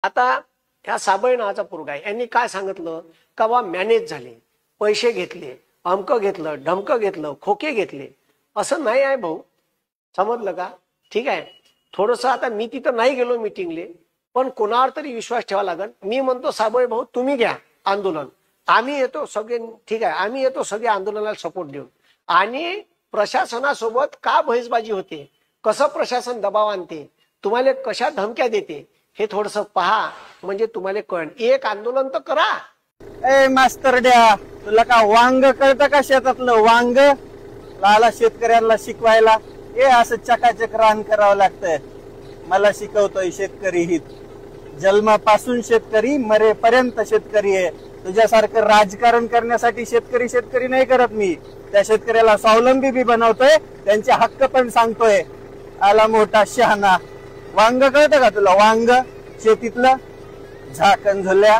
आता ह्या साबळे नावाचा पोरगा आहे, यांनी काय सांगितलं का बा मॅनेज झाले, पैसे घेतले, अमकं घेतलं, ढमकं घेतलं, खोके घेतले. असं नाही आहे भाऊ, समजलं का? ठीक आहे. थोडस आता मी तिथं नाही गेलो मीटिंगले, पण कोणावर तरी विश्वास ठेवा लागेल. मी म्हणतो साबळे भाऊ तुम्ही घ्या आंदोलन, आम्ही येतो सगळे. ठीक आहे, आम्ही येतो सगळे आंदोलनाला सपोर्ट देऊन. आणि प्रशासनासोबत का बहिष्बाजी होते, कसं प्रशासन दबाव आणते, तुम्हाला कशा धमक्या देते, हे थोडस पहा, म्हणजे तुम्हाला कळण. एक आंदोलन तर करा. ए मास्तरड्या, तुला का वांग कळतं का शेतातलं वांग? लाला शेतकऱ्यांना शिकवायला हे असं चकाचक रान करावं लागतंय. मला शिकवतोय शेतकरी हित. जन्मापासून शेतकरी मरेपर्यंत शेतकरी आहे. तुझ्यासारखं राजकारण करण्यासाठी शेतकरी शेतकरी नाही करत मी. त्या शेतकऱ्याला स्वावलंबी बी बनवतोय, त्यांचे हक्क पण सांगतोय. आला मोठा शहाणा. वांग कळतं का तुला वांग शेतीतलं? झाकण झुल्या